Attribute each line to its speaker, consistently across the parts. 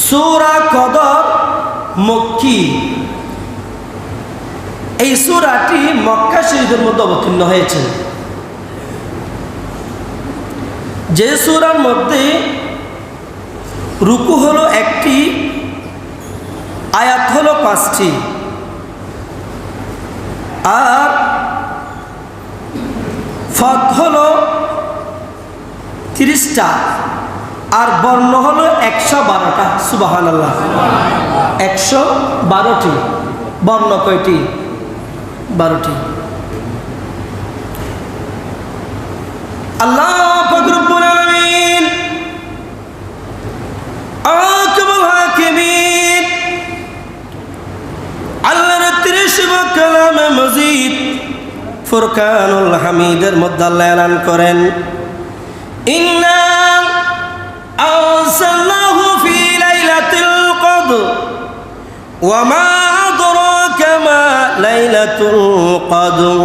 Speaker 1: সূরা কদর মক্কি। এই সূরাটি মক্কা শরীফের মধ্যে অবতীর্ণ হয়েছে। যে সূরার মধ্যে রুকু হলো একটি, আয়াত হলো 5টি, আর ফত হলো 30টা, আর বর্ণ হলো 112টা। সুবহানাল্লাহ। 112টি। বর্ণ কয়টি? 12টি। আল্লাহ পাক রব্বুল আলামিন আহকামুল হাকিমিন আল্লাহর 30 কালামে মজিদ ফুরকানুল হামিদের মধ্যে আল্লাহ এলান করেন, ইন্না আরসালনাহু ফি লাইলাতিল কদর ওয়া মা আদরাকা মা লাইলাতুল কদর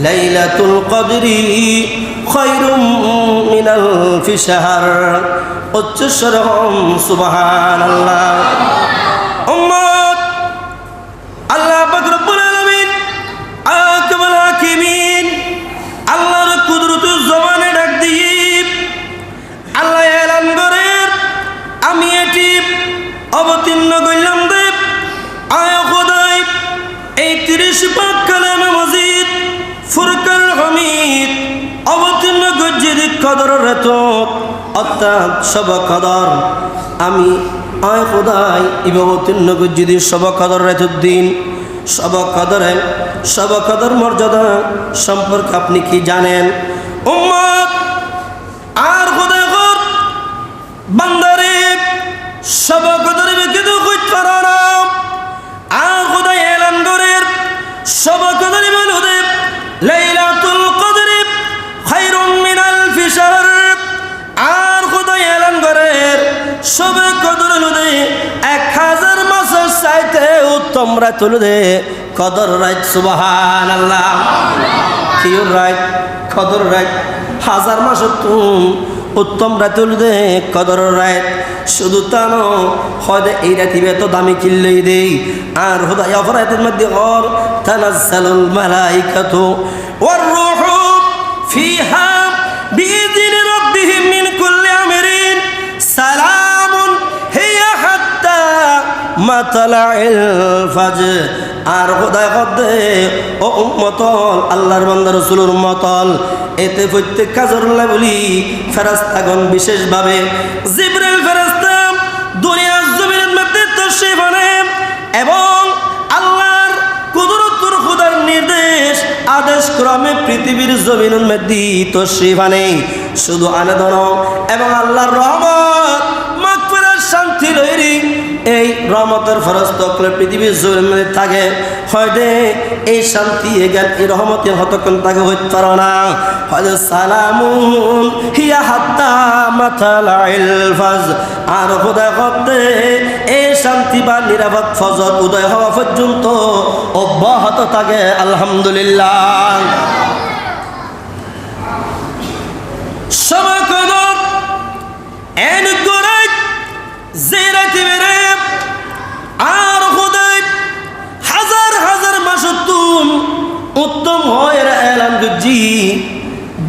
Speaker 1: লাইলাতুল কদরি খায়রুম মিন আলফি শাহর। উচ্চস্বরম সুবহানাল্লাহ। উম্মত, আল্লাহ পাক রব্বুল আলামিন আহকামুল হাকিমিন আল্লাহর কুদরতুল জবানে ডাক দিয়ে আল্লাহ এলান করেন, আমি এটি অবতীর্ণ করলাম দেব আয়া খোদাই এই 30 পাক কালামে মজিদ ফুরকান হামিদ অবতীর্ণ গজ্জিদ কদরের রাত, অর্থাৎ সব কদর। আমি আয় খোদাই ইবে অবতীর্ণ গজ্জিদ সব কদর রাতের দিন। সব কদর মর্যাদা সম্পর্কে আপনি কি জানেন উম্মত? আর খোদাই কর বান্দারে সব কদরে কিন্তু কইতে পারো না। আর খোদাই এলান করে সব কদরে বল দেব লাইলাতুল কদরি খায়রুম মিন আলফি শাহর। আর খোদাই এলান করে সব কদর লুদে 1000 মাসের চাইতে উত্তম রাত লুদে কদর রাত। সুবহানাল্লাহ। কি রাত? কদর রাত। 1000 মাস উত্তম রাত লুদে কদর রাত। শুধু তা নয়, হয়তো এই রাতিবে তো দামি কিনলেই দেই। আর খোদাই অপরাধের মধ্যে ওর তানাজ্জালুল মালাইকাতু ওয়ার রূহু ফিহা বিইذনি রাব্বিহিম মিন কুল্লি আমরিন সালামুন হিয়া হাত্তা মাতলাইল ফাজর। আর খোদাই কদে ও উম্মতল, আল্লাহর বান্দা রাসূলের উম্মতল, এতে প্রত্যেক কাজের বলি ফেরেশতাগণ বিশেষভাবে জিবরিল ফেরেশতা দুনিয়ার জমিনের মধ্যে তাশরীফ আনেন এবং আল্লাহর কুদরতুর খোদার নির্দেশ আদেশ ক্রমে পৃথিবীর জমিনের মধ্যে তাশরীফ আনে। শুধু আনেদন এবং আল্লাহর রহমত মাগফিরাত শান্তি লইরি এই রহমতের ফেরেশতাগুলো পৃথিবীর জমিনের মধ্যে থাকে। হয়তো এই শান্তি এই রহমতের হতক্ষণ তাকে হইতে পারো না। হয়তো সালামুন হিয়া হাত্তা মাতলাইল ফাজর। আর খোদাই কদে এই শান্তি বা নিরাপদ ফজর উদয় হওয়া পর্যন্ত অব্যাহত থাকে। আলহামদুলিল্লাহ। সময় কদর এন করে যে রাতে বেরে আর খোদাই 1000 মাস উত্তম হয় এলান গজ্জি।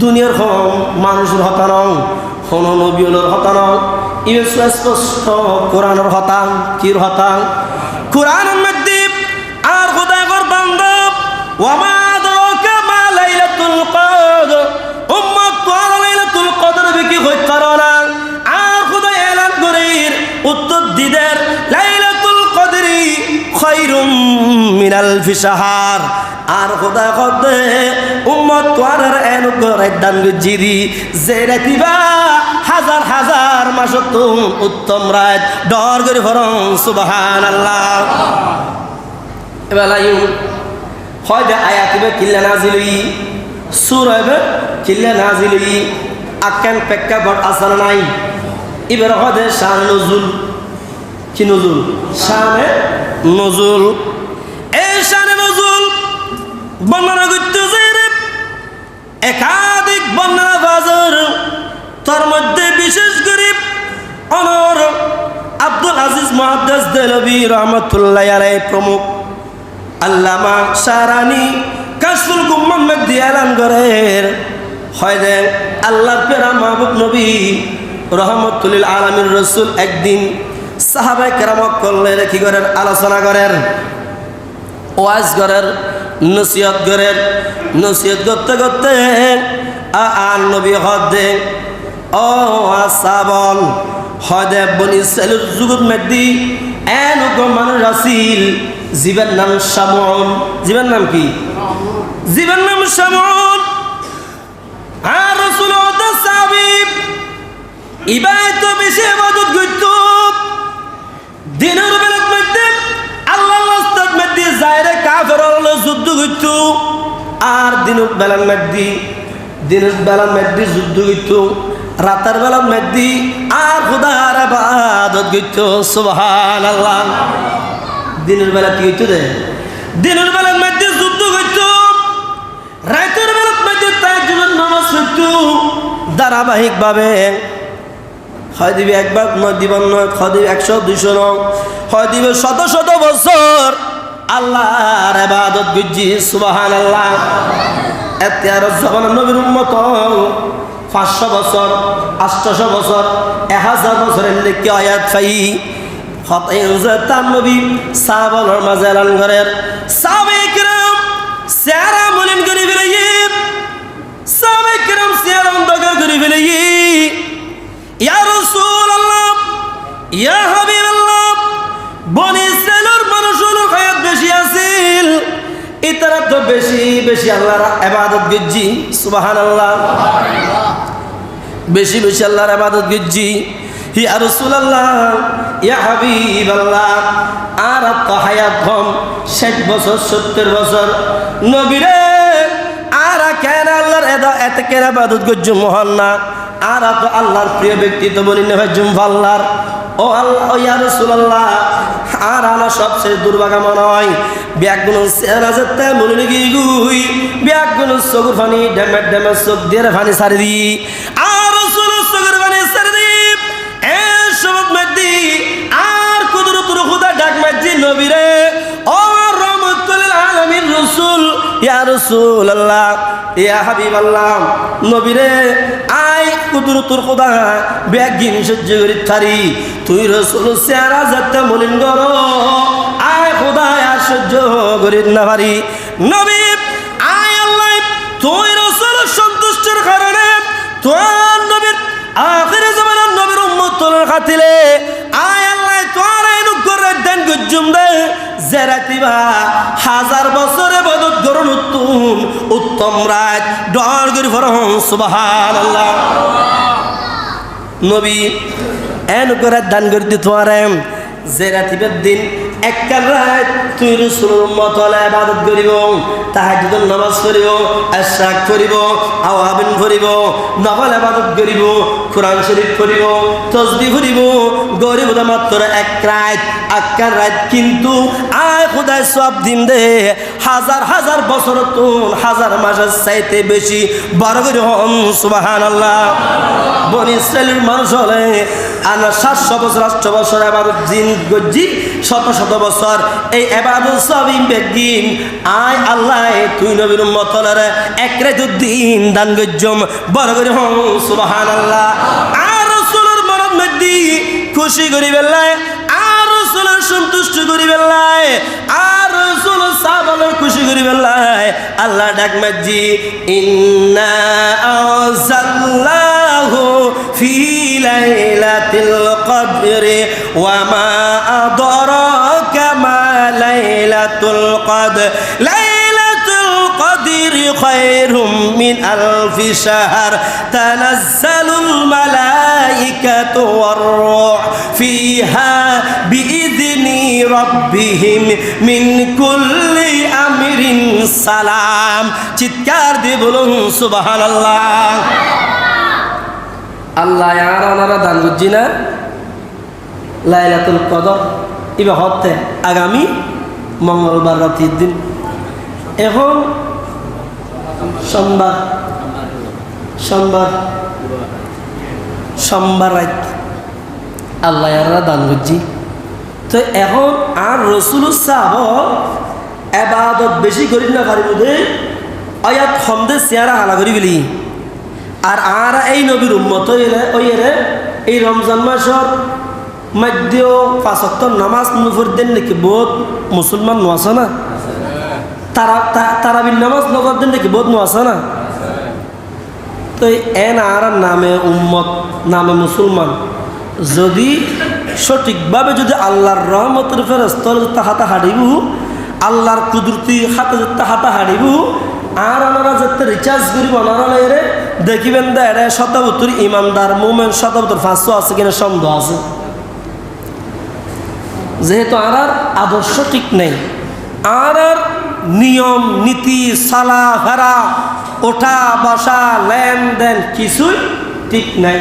Speaker 1: দুনিয়ার মানুষের হতান কোন নবীর হতান ইয়ে স্পষ্ট কোরআনের হতান। কির হতান? কোরআনের মধ্যে আর খোদাই কর বান্দা ওয়া মা আদরাকা মা লাইলাতুল কদর। উম্মত তো লাইলাতুল কদর কি হইতে পারো না। আর খোদাই এলান করে উত্তর দিদের লাইলাতুল কদরি খায়রুম মিন আলফি শাহর। আর খোদাই কদে উম্মত তোয়ার অনুগ্রহ দান গজ্জিদি যে রাতিবা 1000 মাস উত্তম রাত ডর করে ফরং। সুবহানাল্লাহ। এবেলাই হয়তো আয়াতিবে কিল্লা নাজিলই সূরা হবে কিল্লা নাজিলই আকান প্রেক্ষাপট আসল নাই। এবার হয়তো শান নজুল। কি নজুল? শানে নজুল। এই শানে নজুল বর্ণনা করতে যে একাধিক বর্ণনা বাজার, তার মধ্যে বিশেষ করে অনর মুহাদ্দিস দেহলভী রহমাতুল্লাহ আলাইহি প্রমুখ আল্লামা শারানি কাশফুল গুম্মাম মধ্যে এলান করেন হয় যে আল্লাহর প্যারা মাহবুব নবী রহমতুল লিল আলামিন রাসূল একদিন সাহাবায়ে কেরামক করলে কি করেন আলোচনা করেন ওয়াজ করেন নসিহত করেন নসিহত করতে করতে আর নবী হদে ও আসাবন হদে বনি ইসরাইলের যুগত মধ্যে এনুকো মানুষ আসিল জীবের নাম শামউন জীবের নাম কি জীবের নাম শামউন আর রাসূল ওদের সাহাবী ইবাদত বেশি ইবাদত করত দিনের বেলার মধ্যে আল্লাহর রাস্তার মধ্যে যায়রে কাফের হলো যুদ্ধ করত আর দিনের বেলার মধ্যে যুদ্ধ করত রাতের বেলার মধ্যে আর খোদার ইবাদত করত সুবহানাল্লাহ দিনের বেলা কি হইতো রে দিনের বেলার মধ্যে যুদ্ধ করত রাতের বেলার মধ্যে তাহাজ্জুদের নামাজ পড়ত ধারাবাহিকভাবে হয় দিবে একবার নয় দিবার নয় হয় দিবে 100 200 নয় হয় দিবে শত শত বছর আল্লাহর ইবাদত করছি সুবহানাল্লাহ এতে আর জবান নবীর উম্মত 500 বছর 800 বছর 1000 বছরের লেখি আয়াত পাই তার নবী সাহাবাদের মাঝে এলান করেন সাহাবায়ে কেরাম চেহারা মলিন করে ফেলে সাহাবায়ে কেরাম চেহারা অন্ধকার করে ফেলে ইয়া রাসূলুল্লাহ ইয়া হাবিবাল্লাহ বনি ইসরাইলের মানুষের হায়াত বেশি আছিল এটারা তো বেশি বেশি আল্লাহর ইবাদত করছি সুবহানাল্লাহ বেশি বেশি আল্লাহর ইবাদত করছি ইয়া রাসূলুল্লাহ ইয়া হাবিবাল্লাহ আর তো হায়াত কম 60 বছর 70 বছর নবীরে আর কেন আল্লাহর এত কেন ইবাদত করছো মহান না আর তো আল্লাহর প্রিয় ব্যক্তি তো বলি না ভাই জুমফাল্লার ও আল্লাহ ইয়া রাসূলুল্লাহ আর আলা সবচেয়ে দুর্ভাগা মনে হয় ব্যাগুন সেরাজতে মনে গিয়ে গুই ব্যাগুন চোখের পানি ডেমের ডেমের চোখ দিয়ে পানি ছাড়ি দি আর রাসূলের চোখের পানি ছাড়ি দি এই সবত মধ্যে আর কুদরতুর খোদা ডাক মাঝি নবীরে ও রহমাতুল লিল আলামিন রাসূল ইয়া রাসূলুল্লাহ ইয়া হাবিবাল্লাহ নবীরে আই কুদরতুর খোদা ব্যাগিন সহ্য করি থারি তুই রাসূল চেহারা যাতে মলিন করো আয় খোদা আর সহ্য করি না পারি নবী আয় আল্লাহ তুই রাসূল সন্তুষ্টির কারণে তোর নবীর আখির জামানার নবীর উম্মতের খাতিরে আয় আল্লাহ তোর এনু করে দেন গুজুম দে জেরাতিবা 1000 বছরে ইবাদত করুন উত্তম রাত ডর করি ফরম সুবহানাল্লাহ নবী এনু করে দান করতে তোরে জেরাতিবের দিন এককাল রাত তুই রাসূলের উম্মত হলে ইবাদত করিব তাহাজ্জুদের নামাজ পড়িব ইশরাক করিব আওয়াবিন পড়িব নফল ইবাদত করিব কোরআন শরীফ পড়িব তাসবিহ পড়িব গরিব মাত্র এক রাত এককাল রাত কিন্তু আয় খোদায় সব দিন দে হাজার হাজার বছর তুন হাজার মাসের চাইতে বেশি বড় করে হন সুবহানাল্লাহ বনি ইসরাইলের মানুষ হলে আর 700 বছর 800 বছর ইবাদত দিন গজি শত শত বছর এই ইবাদত সবই বেদিন আয় আল্লাহ তুই নবীর উম্মত হলে এক রাত দিন দান গজম বড় করে হন সুবহানাল্লাহ আর রাসূলের মরণ মধ্যে খুশি করি বেলায় আর রাসূলের সন্তুষ্ট করি বেলায় আর রাসূল সাহাবাদের খুশি করি বেলায় আল্লাহ ডাক মাজি ইন্না আনজালনাহু ফি লাইলাতিল কদরি ওয়া মা আদরাকা মা লাইলাতুল কদর লাইলাতুল কদরি খায়রুম মিন আলফি শাহর তানাজ্জালুল মালাইকাতু ওয়ার রূহ ফিহা বিইذনি রাব্বিহিম মিন কুল্লি আমরিন সালাম চিৎকার দিয়ে বলুন সুবহানাল্লাহ আল্লাহ আর ওনারা দান বুঝছি না লাইলাতুল কদর এবার হতে আগামী মঙ্গলবার রাতের দিন এখন সোমবার রাত আল্লাহ আর দান বুঝছি তো এখন আর রসুল সাহ এবাদত বেশি করি না পারি বোধে অয়াত হমদে চেয়ারা হালা করি বলি আর এই নবীর উম্মত ওইরে এই রমজান মাসর মধ্য পাঁচক্ত নামাজ নুফরদেন নাকি বহুত মুসলমান নোয়াছে না তারাবির নামাজ নগরদেন নাকি বহুত নোয়াছে না তো এন আর নামে উম্মত নামে মুসলমান যদি সঠিকভাবে যদি আল্লাহর রহমতের ফেরস্তল হাতা হারিব আল্লাহর কুদরতি হাতা হারিব আর ওনারা যেতে রিচার্জ করিব ওনারা এরে দেখিবেন দে এরা শতাবত্তর ইমানদার মোমেন শতাবত্তর 500 আছে কিনা সন্দেহ আছে যেহেতু আর আদর্শ ঠিক নেই আর নিয়ম নীতি সালা ফেরা ওঠা বসা লেনদেন কিছুই ঠিক নাই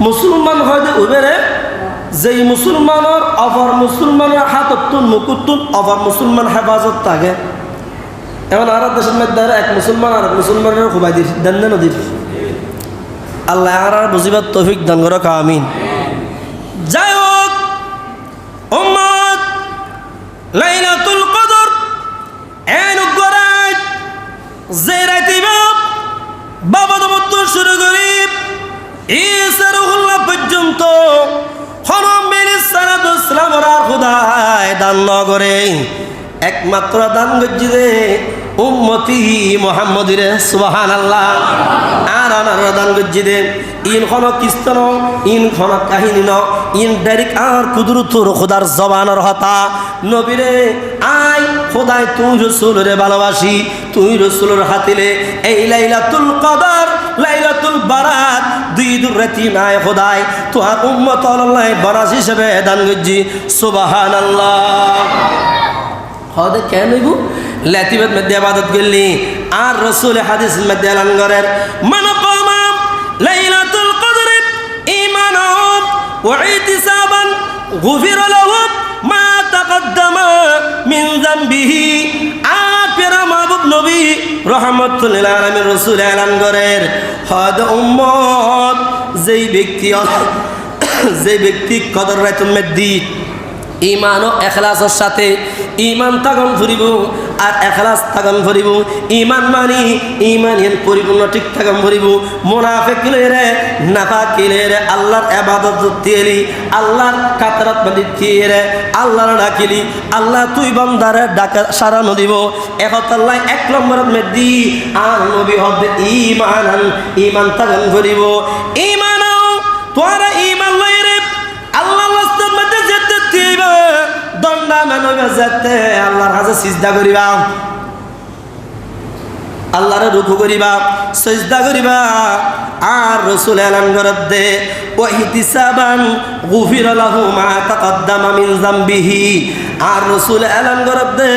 Speaker 1: মুসলমান হয়তো উবেরে যেই মুসলমানের অপর মুসলমানের হাততুন মুকুতুন অপর মুসলমান হেফাজত থাকে এমন আর দেশের মধ্যে এক মুসলমান আর মুসলমানের খুবাই দিস দেন নদীর আল্লাহ আর বুঝিবার তৌফিক দান করুক আমিন যাই হোক উম্মত লাইলাতুল কদর এন গরাত যে রাতে বাবা দমত্ব শুরু করি ঈসারুল্লাহ পর্যন্ত দান নগরে একমাত্র দান গজ্জিদে উম্মতি মুহাম্মদিরে সুবহানাল্লাহ আর আনার দান গজ্জিদে ইন খন কিস্তন ইন খন কাহিনী ন ইন ডাইরেক্ট আর কুদরতুর খোদার জবানের হতা নবীরে আই খোদাই তুই রাসূলরে ভালোবাসি তুই রাসূলের হাতিলে এই লাইলাতুল কদর লাইলাতুল বারাত দুই রাতি নাই খোদাই তোর উম্মত আল্লাহ বারাস হিসেবে দান গজ্জি সুবহানাল্লাহ হদে কেন হইব লাতিবাত মধ্যে ইবাদত করলি আর রাসূল হাদিস মধ্যে এলান করেন মান কামা লাইলাতুল কদর ঈমানান ওয়া ইহতিসাবান গুফিরা লাহু মা তাকদ্দামা মিন যামবিহি আপিরা মাহবুব নবী রাহমাতুল লিল আলামিন রাসূল এলান করেন হদ উম্মত যেই ব্যক্তি কদর রাতুল মধ্যে ঈমান ও ইখলাসের সাথে ঈমান তাগন ফুরিব আর ইখলাস তাগন ফুরিব ঈমান মানি ঈমানের পরিপূর্ণ ঠিক তাগন ফুরিব মুনাফিক রে নাফাক রে আল্লাহর ইবাদত দিলি আল্লাহর কাতরাত বাদিতি রে আল্লাহর ডাকিলি আল্লাহ তুই বান্দারে ডাকা সারা নদিব একত আল্লাহ এক নম্বরের মধ্যে আর নবী হদ ঈমান তাগন ফুরিব ঈমান তোরা ঈমান লইরে আল্লাহ রাস্তার মধ্যে যেতে দিবা দণ্ডা মানবে যেতে আল্লাহর কাছে সিজদা করিবা আল্লাহরে রুকু করিবা সিজদা করিবা আর রাসূল এলান করত দে ওয়া ইহতিসাবান গুফিরা লাহু মা তাকদ্দামা মিন যামবিহি আর রাসূল এলান করত দে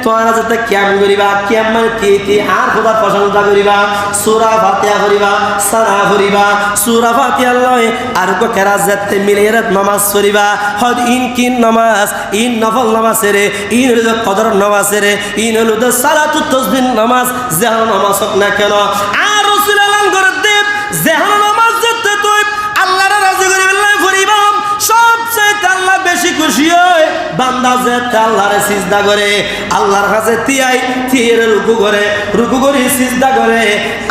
Speaker 1: তোরা যেতে কিয়াম করিবা কিয়াম মানে কি আর খোদার প্রশংসা করিবা সূরা ফাতিহা করিবা সানা করিবা সূরা ফাতিহা লয় আর কো কেরাত যেতে মিলিয়ে নামাজ পড়িবা হদ ইনকিন নামাজ ইন নফল নামাজ রে ইন হলো কদর নামাজ রে ইন হলো সালাতুত তাসবিহ নামাজ যেহান নামাজ হোক না কেন আর রাসূল এলান করত দে যেহান নামাজ যেতে তুই আল্লাহর রাজি করিবা পড়িবা সবচেয়ে আল্লাহ বেশি খুশি হয় বান্দা যেতে আল্লাহরে সিজদা করে আল্লাহর কাছে থিয়ের রুকু করে সিজদা করে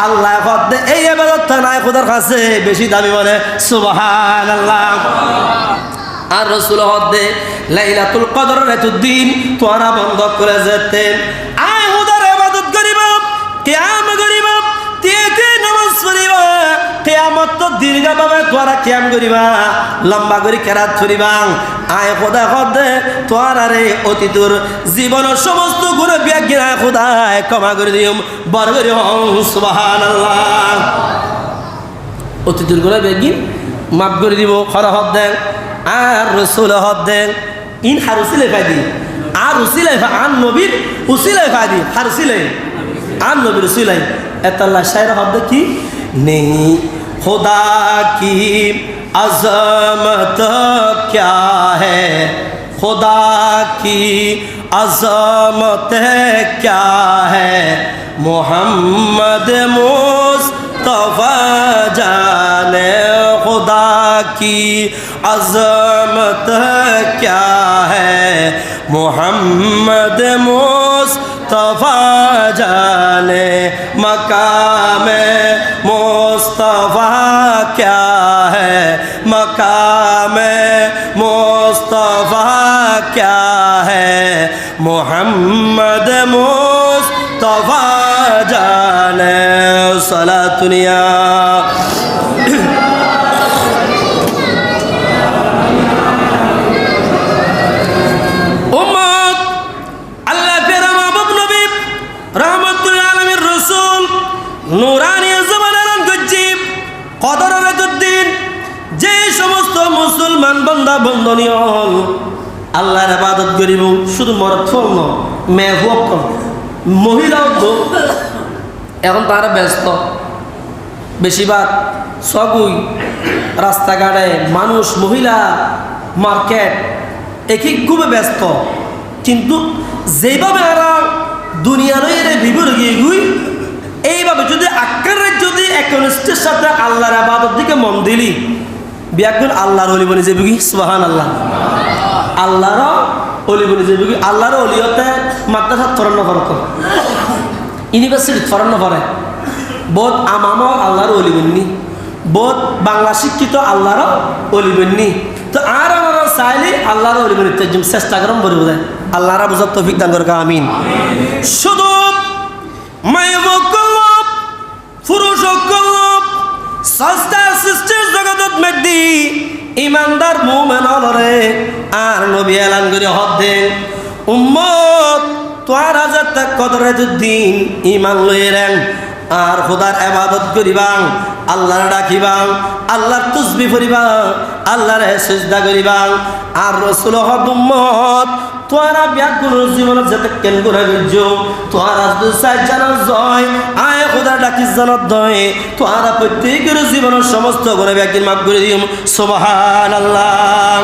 Speaker 1: আল্লাহ কত এই ইবাদতটা নাই খোদার কাছে বেশি দামি বলে সুবহানাল্লাহ আর রাসূল হদে লাইলাতুল কদর রাতুল দিন তোরা বন্ধ করে যেতে আয় খোদার ইবাদত করিবা কিয়াম করিবা তিতে নামাজ পড়িবা কিয়ামত তো দীর্ঘভাবে তোরা কিয়াম করিবা লম্বা করে কেরাত পড়িবা আয় খোদা হদে তোরা রে অতীতর জীবনের সমস্ত গুনাহ বিয়াগিনা খোদা ক্ষমা করে দিও বর করে সুবহানাল্লাহ অতীতর গুনাহ বিয়াগিন মাফ করে দিব খরা হদে আর রাসূল হদে ইন হারুসিলে ফাদি আর উসিলে আন নবীর উসিলে ফাদি হারুসিলে आन नबी रसूल एतल्ला शायर हद की नहीं खुदा की अज़मत क्या है खुदा की अज़मत क्या है मोहम्मद मुस्तफ़ा जाने खुदा की अज़मत क्या मोहम्मद मुस्तफ़ा जाने मकाम मुस्तफ़ा क्या है मकाम मुस्तफ़ा क्या है मोहम्मद मुस्तफ़ा जाने सलातुनिया নুরানি জমানার গজ্জিব কদরতুদ্দিন যে সমস্ত মুসলমান বান্দা বন্দনীয় হল আল্লাহর ইবাদত করিব শুধু মরদ ফল মেয়ে হোক মহিলাও তো এখন তারা ব্যস্ত বেশিরভাগ সবই রাস্তাঘাটে মানুষ মহিলা মার্কেট একই খুবই ব্যস্ত কিন্তু যেভাবে এরা দুনিয়ার বিভোর গিয়ে গুই এইভাবে যদি আক্কারের যদি একনিষ্ঠের সাথে আল্লাহর ইবাদত দিকে মন দিলি বিয়াকুল আল্লাহর ওলি বনে যাবি সুবহানাল্লাহ আল্লাহর ওলি বনে যাবি আল্লাহর ওলিয়তে মাদ্রাসা ফরান্ন করত ইউনিভার্সিটি ফরান্ন করে বহুত আমামও আল্লাহর ওলি বন্নি বহুত বাংলা শিক্ষিত আল্লাহর ওলি বন্নি তো আর আমরা চাইলে আল্লাহর ওলি বনে চেষ্টা করম বলবো আল্লাহরা বুঝার তৌফিক দান করুক আমিন শুধু মায়ের পুরুষ সস্তা সৃষ্টির জগৎ মেদি ইমানদার মুমিন হলরে আর নবী এলান করে হদ দেন উম্মত তোর হাজার তাক কদরতুদ্দিন ইমান লইরেন আর খোদার ইবাদত করিবাং আল্লাহর ডাকিবাং আল্লাহর তাসবিহ করিবা আল্লাহর সিজদা করিবাং আর রাসূল হদ উম্মত তোরা ব্যাকুল জীবনত যেতে কেন করে গজ্জো তোরা দুসাই জানার জয় আয় খোদা ডাকি জানার দয় তোরা প্রত্যেকের জীবনের সমস্ত গুনাহ ব্যাকির মাফ করে দিও সুবহানাল্লাহ।